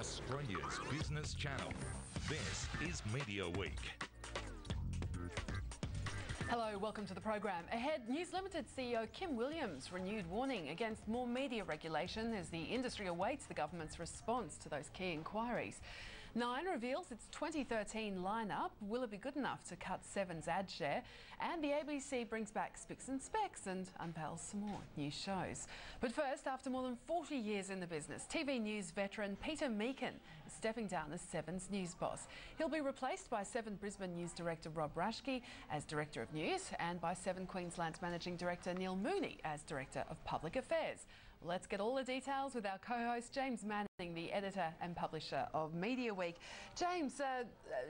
Australia's business channel. This is Media Week. Hello, welcome to the program. Ahead, News Limited CEO Kim Williams' renewed warning against more media regulation as the industry awaits the government's response to those key inquiries. Nine reveals its 2013 lineup. Will it be good enough to cut Seven's ad share? And the ABC brings back Spicks and Specs and unveils some more new shows. But first, after more than 40 years in the business, TV news veteran Peter Meakin is stepping down as Seven's news boss. He'll be replaced by Seven Brisbane News Director Rob Raschke as Director of News and by Seven Queensland's Managing Director Neil Mooney as Director of Public Affairs. Let's get all the details with our co-host James Manning, the editor and publisher of Mediaweek. James,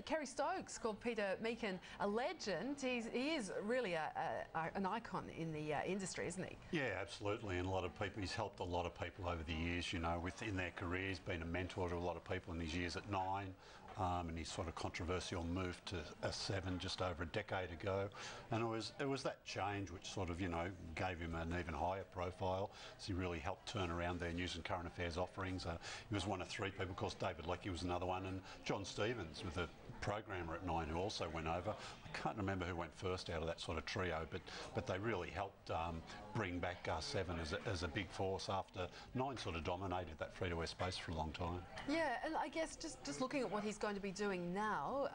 Kerry Stokes called Peter Meakin a legend. He is really an icon in the industry, isn't he? Yeah, absolutely. And a lot of people, he's helped a lot of people over the years, you know, within their careers, been a mentor to a lot of people in his years at Nine, and his sort of controversial move to Seven just over a decade ago. And it was that change which sort of, you know, gave him an even higher profile. So he really helped turn around their news and current affairs offerings. He was one of three people. Of course, David Leckie was another one, and John Stevens was a programmer at Nine who also went over. I can't remember who went first out of that sort of trio, but they really helped bring back Seven as a big force after Nine sort of dominated that free-to-air space for a long time. Yeah, and I guess just looking at what he's going to be doing now,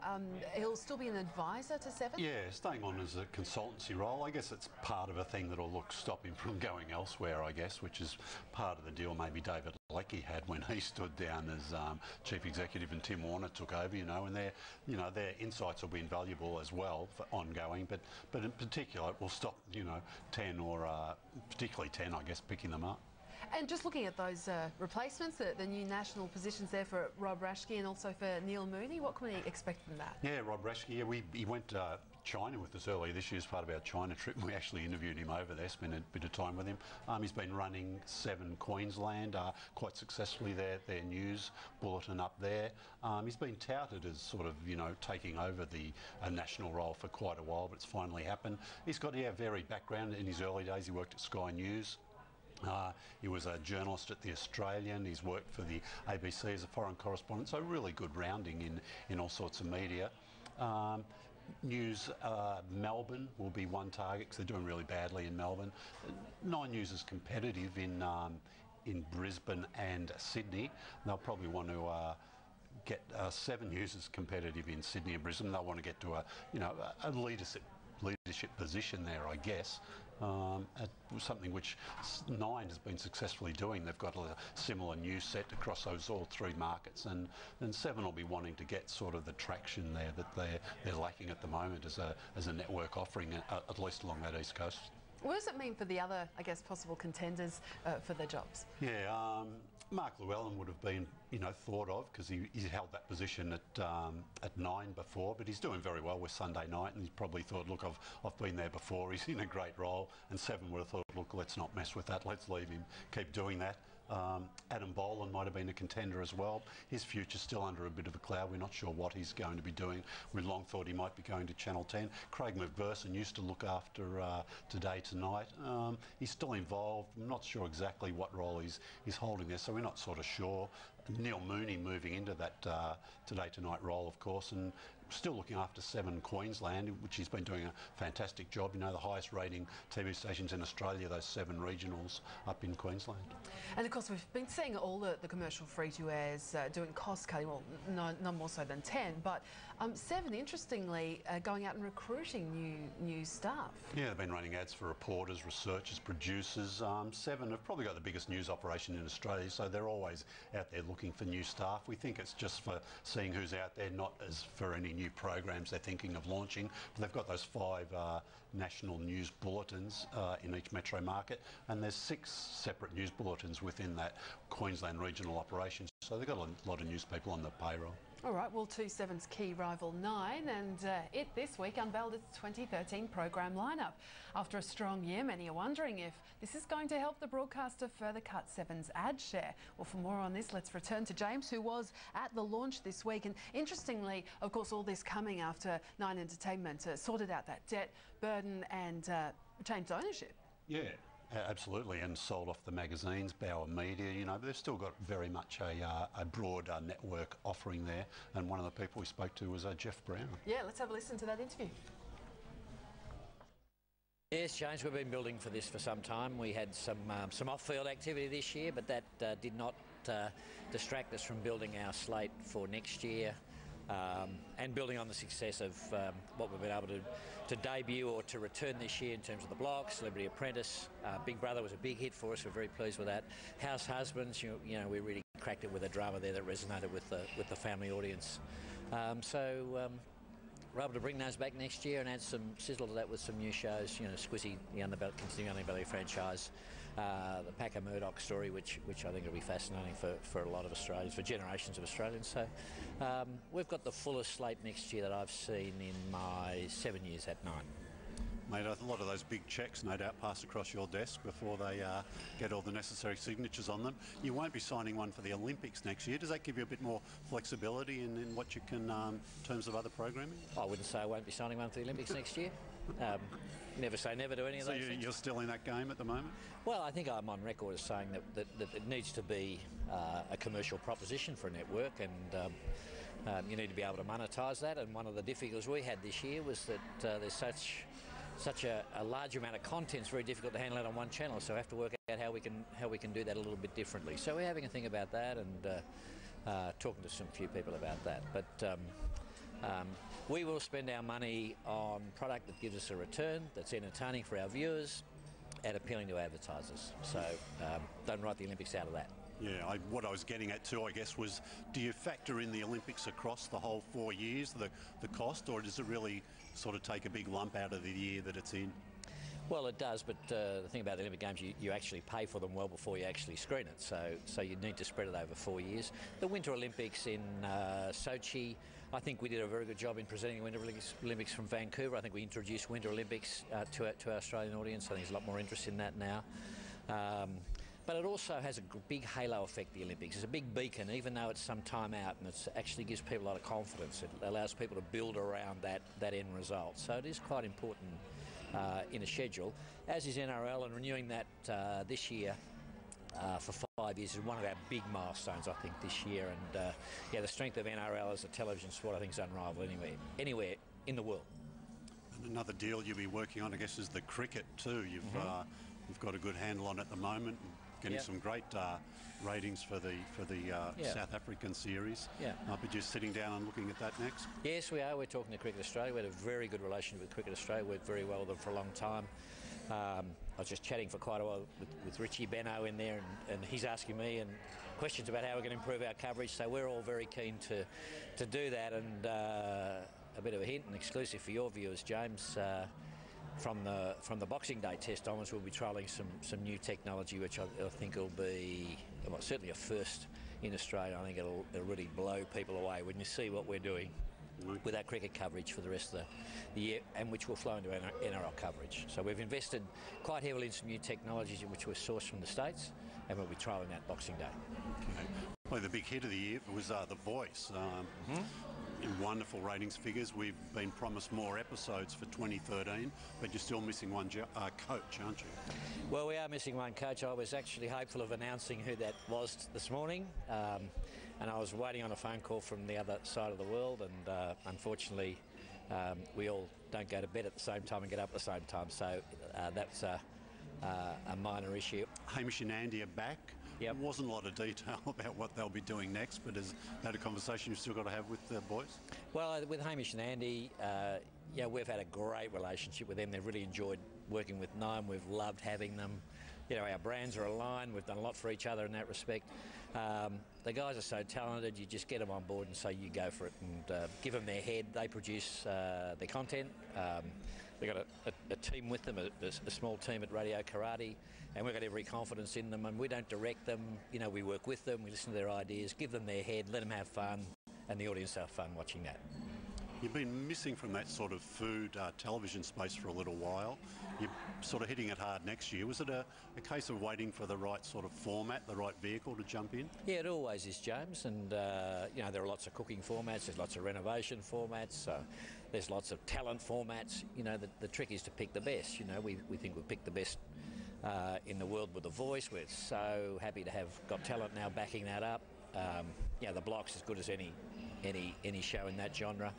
he'll still be an advisor to Seven? Yeah, staying on as a consultancy role. I guess it's part of a thing that'll stop him from going elsewhere, I guess, which is part of the deal maybe David Leckie had when he stood down as chief executive and Tim Warner took over, you know, and their insights will be invaluable as well for ongoing, but in particular it will stop, you know, 10 or particularly 10, I guess, picking them up. And just looking at those replacements, the new national positions there for Rob Raschke and also for Neil Mooney, what can we expect from that? Yeah, Rob Raschke, yeah, he went to China with us earlier this year as part of our China trip. We actually interviewed him over there, spent a bit of time with him. He's been running Seven Queensland quite successful, their news bulletin up there. He's been touted as sort of, you know, taking over the national role for quite a while, but it's finally happened. He's got a varied background. In his early days, he worked at Sky News. He was a journalist at The Australian. He's worked for the ABC as a foreign correspondent, so really good rounding in all sorts of media. News Melbourne will be one target because they're doing really badly in Melbourne. Nine News is competitive in Brisbane and Sydney. They'll probably want to get Seven News is competitive in Sydney and Brisbane. They'll want to get to a leadership position there, I guess. Something which Nine has been successfully doing. They've got a similar news set across all three markets, and Seven will be wanting to get sort of the traction there that they're lacking at the moment as a network offering, at least along that east coast. What does it mean for the other, I guess, possible contenders for the jobs? Yeah, Mark Llewellyn would have been, you know, thought of because he held that position at Nine before, but he's doing very well with Sunday Night, and he's probably thought, look, I've been there before. He's in a great role, and Seven would have thought, look, let's not mess with that. Let's leave him. Keep doing that. Adam Boland might have been a contender as well. His future's still under a bit of a cloud. We're not sure what he's going to be doing. We long thought he might be going to Channel 10. Craig McPherson used to look after Today Tonight. He's still involved. I'm not sure exactly what role he's holding there, so we're not sort of sure. Neil Mooney moving into that Today Tonight role, of course, and still looking after Seven Queensland, which he's been doing a fantastic job. You know, the highest rating TV stations in Australia, those Seven regionals up in Queensland. And of course, we've been seeing all the commercial free-to-airs doing cost cutting, well, no more so than 10, but Seven, interestingly, going out and recruiting new staff. Yeah, they've been running ads for reporters, researchers, producers. Seven have probably got the biggest news operation in Australia, so they're always out there looking for new staff. We think it's just for seeing who's out there, not as for any new programs they're thinking of launching. But they've got those 5 national news bulletins in each metro market, and there's 6 separate news bulletins within that Queensland regional operation. So they've got a lot of news people on the payroll. All right, well, 2Seven's key rival Nine, and it this week unveiled its 2013 program lineup. After a strong year, many are wondering if this is going to help the broadcaster further cut Seven's ad share. Well, for more on this, let's return to James, who was at the launch this week. And interestingly, of course, all this coming after Nine Entertainment sorted out that debt burden and changed ownership. Yeah. Absolutely, and sold off the magazines, Bauer Media, you know, but they've still got very much a broad network offering there. And one of the people we spoke to was Jeff Brown. Yeah, let's have a listen to that interview. Yes, James, we've been building for this for some time. We had some off-field activity this year, but that did not distract us from building our slate for next year and building on the success of what we've been able to debut or to return this year in terms of the block, Celebrity Apprentice. Big Brother was a big hit for us. We're very pleased with that. House Husbands, you know, we really cracked it with a drama there that resonated with the family audience. We're able to bring those back next year and add some sizzle to that with some new shows. You know, Squizzy, the continuing Underbelly franchise, the Packer Murdoch story, which I think will be fascinating for a lot of Australians, for generations of Australians. So we've got the fullest slate next year that I've seen in my 7 years at Nine. Mate, a lot of those big cheques no doubt pass across your desk before they get all the necessary signatures on them. You won't be signing one for the Olympics next year. Does that give you a bit more flexibility in what you can, in terms of other programming? I wouldn't say I won't be signing one for the Olympics next year. Never say never to any of those things. You're still in that game at the moment? Well, I think I'm on record as saying that it needs to be a commercial proposition for a network, and you need to be able to monetise that. And one of the difficulties we had this year was that there's such a large amount of content. It's very difficult to handle it on one channel, so we have to work out how we can do that a little bit differently. So we're having a think about that and talking to some few people about that. But we will spend our money on product that gives us a return, that's entertaining for our viewers and appealing to advertisers. So don't write the Olympics out of that. Yeah, what I was getting at too, I guess, was do you factor in the Olympics across the whole 4 years, the cost, or does it really sort of take a big lump out of the year that it's in? Well, it does, but the thing about the Olympic Games, you actually pay for them well before you actually screen it, so you need to spread it over 4 years. The Winter Olympics in Sochi, I think we did a very good job in presenting the Winter Olympics from Vancouver. I think we introduced Winter Olympics to our Australian audience. I think there's a lot more interest in that now. But it also has a big halo effect, the Olympics. It's a big beacon, even though it's some time out, and it actually gives people a lot of confidence. It allows people to build around that end result. So it is quite important in a schedule, as is NRL, and renewing that this year for 5 years is one of our big milestones, I think, this year. And yeah, the strength of NRL as a television sport, I think, is unrivaled anywhere in the world. And another deal you'll be working on, I guess, is the cricket too. You've got a good handle on it at the moment. Getting some great ratings for the South African series. Yeah. But you're sitting down and looking at that next? Yes, we are. We're talking to Cricket Australia. We had a very good relationship with Cricket Australia. Worked very well with them for a long time. I was just chatting for quite a while with Richie Benno in there, and he's asking me and questions about how we're going to improve our coverage. So we're all very keen to do that. And a bit of a hint and exclusive for your viewers, James. From the Boxing Day test onwards, we'll be trialling some new technology, which I think will be certainly a first in Australia. I think it'll really blow people away when you see what we're doing with our cricket coverage for the rest of the year, and which will flow into NRL coverage. So we've invested quite heavily in some new technologies which were sourced from the States, and we'll be trialling that Boxing Day. Okay. Well, the big hit of the year was The Voice. Wonderful ratings figures. We've been promised more episodes for 2013, but you're still missing one coach, aren't you? Well, we are missing one coach. I was actually hopeful of announcing who that was this morning, and I was waiting on a phone call from the other side of the world, and unfortunately we all don't go to bed at the same time and get up at the same time, so that's a minor issue. Hamish and Andy are back. Yep. There wasn't a lot of detail about what they'll be doing next, but is that a conversation you've still got to have with the boys? Well, with Hamish and Andy, yeah, we've had a great relationship with them. They've really enjoyed working with Nine. We've loved having them. You know, our brands are aligned. We've done a lot for each other in that respect. The guys are so talented. You just get them on board and say you go for it, and give them their head. They produce their content. They've got a team with them, a small team at Radio Karate, and we've got every confidence in them, and we don't direct them. You know, we work with them, we listen to their ideas, give them their head, let them have fun, and the audience have fun watching that. You've been missing from that sort of food television space for a little while. You're sort of hitting it hard next year. Was it a case of waiting for the right sort of format, the right vehicle to jump in? Yeah, it always is, James. And, you know, there are lots of cooking formats, there's lots of renovation formats, there's lots of talent formats. You know, the trick is to pick the best. You know, we think we've picked the best in the world with The Voice. We're so happy to have Got Talent now backing that up. The block's as good as any show in that genre.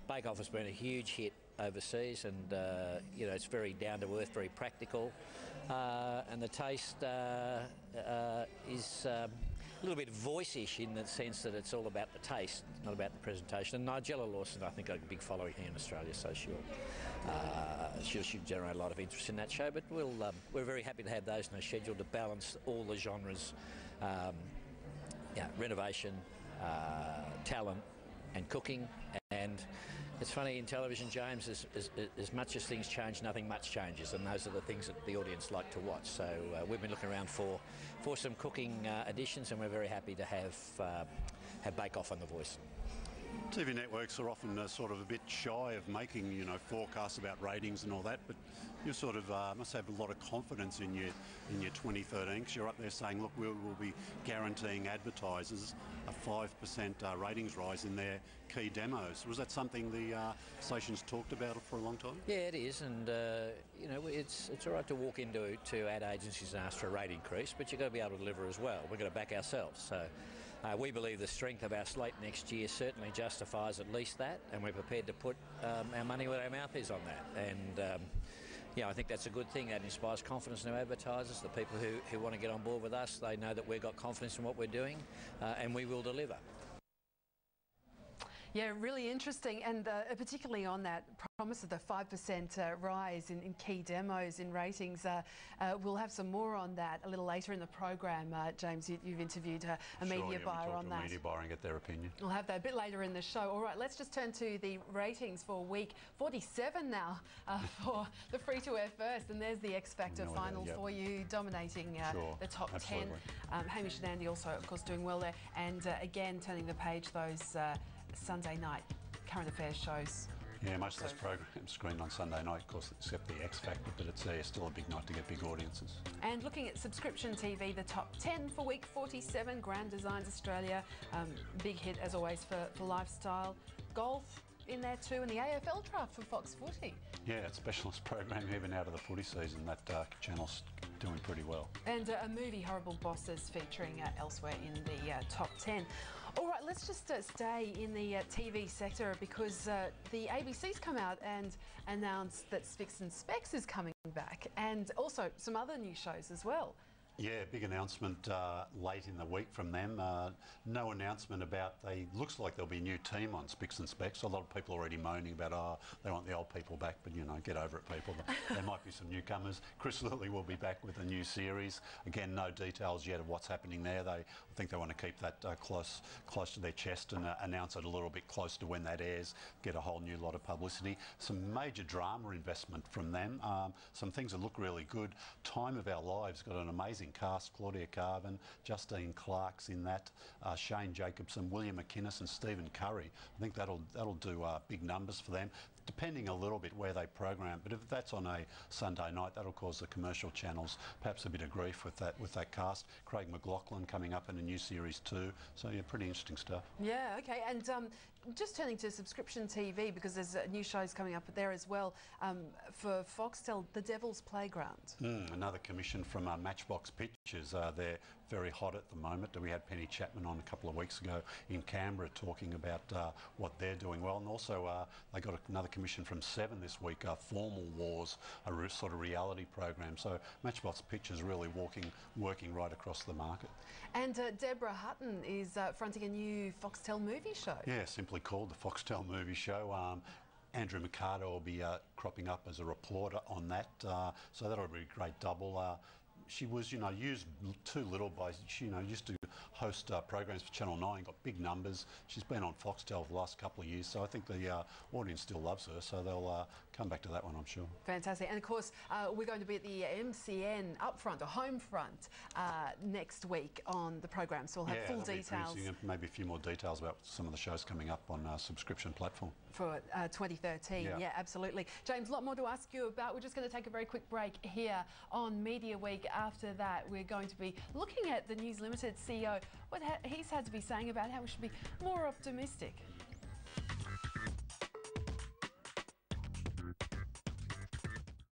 Bake Off has been a huge hit overseas, and it's very down to earth, very practical, and the taste is a little bit voice-ish in the sense that it's all about the taste, not about the presentation. And Nigella Lawson, I think, got a big following here in Australia, so she'll generate a lot of interest in that show. But we're very happy to have those in the schedule to balance all the genres, renovation, talent, and cooking. And it's funny in television, James, as much as things change, nothing much changes, and those are the things that the audience like to watch. So we've been looking around for some cooking additions, and we're very happy to have Bake Off on The Voice. TV networks are often sort of a bit shy of making, forecasts about ratings and all that, but you sort of must have a lot of confidence in your 2013, because you're up there saying, look, we'll be guaranteeing advertisers a 5% ratings rise in their key demos. Was that something the stations talked about for a long time? Yeah, it is, and it's all right to walk into ad agencies and ask for a rate increase, but you've got to be able to deliver as well. We've got to back ourselves. So we believe the strength of our slate next year certainly justifies at least that, and we're prepared to put our money where our mouth is on that. And I think that's a good thing. That inspires confidence in our advertisers. The people who want to get on board with us, they know that we've got confidence in what we're doing, and we will deliver. Yeah, really interesting, and particularly on that promise of the 5% rise in key demos in ratings. We'll have some more on that a little later in the program. James, you've interviewed a media buyer on that. Media buyer and get their opinion. We'll have that a bit later in the show. All right, let's just turn to the ratings for week 47 now for the free-to-air first, and there's the X Factor final for you, dominating the top 10. Hamish and Andy also, of course, doing well there, and again, turning the page, those Sunday night current affairs shows. Yeah, most of those programs screened on Sunday night, of course, except the X Factor, but it's still a big night to get big audiences. And looking at subscription TV, the top 10 for week 47, Grand Designs Australia, big hit as always for lifestyle. Golf in there too, and the AFL draft for Fox Footy. Yeah, it's specialist programming even out of the footy season. That channel's doing pretty well. And a movie, Horrible Bosses, featuring elsewhere in the top 10. All right, let's just stay in the TV sector, because the ABC's come out and announced that Spicks and Specs is coming back, and also some other new shows as well. Yeah, big announcement late in the week from them. No announcement about, looks like there'll be a new team on Spicks and Specs. A lot of people already moaning about, they want the old people back, but get over it, people. There might be some newcomers. Chris Lilly will be back with a new series. Again, no details yet of what's happening there. I think they want to keep that close to their chest and announce it a little bit close to when that airs, get a whole new lot of publicity. Some major drama investment from them. Some things that look really good. Time of Our Lives got an amazing cast. Claudia Carvin, Justine Clark's in that, Shane Jacobson, William McInnes and Stephen Curry. I think that'll do big numbers for them, depending a little bit where they program. But if that's on a Sunday night, that'll cause the commercial channels perhaps a bit of grief with that cast. Craig McLachlan coming up in a new series too. So yeah, pretty interesting stuff. Yeah, okay. And just turning to subscription TV, because there's new shows coming up there as well. For Foxtel, The Devil's Playground. Another commission from Matchbox Pictures. They're very hot at the moment. We had Penny Chapman on a couple of weeks ago in Canberra talking about what they're doing well, and also they got another commission from Seven this week, Formal Wars, a sort of reality program. So Matchbox Pictures really working right across the market. And Deborah Hutton is fronting a new Foxtel movie show. Yeah, simply called the Foxtel Movie Show. Andrew Mercado will be cropping up as a reporter on that, so that'll be a great double. She was, used too little by, she, used to host programs for Channel 9, got big numbers. She's been on Foxtel for the last couple of years, so I think the audience still loves her, so they'll come back to that one, I'm sure. Fantastic. And of course, we're going to be at the MCN upfront, or home front, next week on the program, so we'll have full details. Maybe a few more details about some of the shows coming up on our subscription platform. For 2013, yeah, absolutely. James, a lot more to ask you about. We're just going to take a very quick break here on Media Week. After that, we're going to be looking at the News Limited CEO, what he's had to be saying about how we should be more optimistic.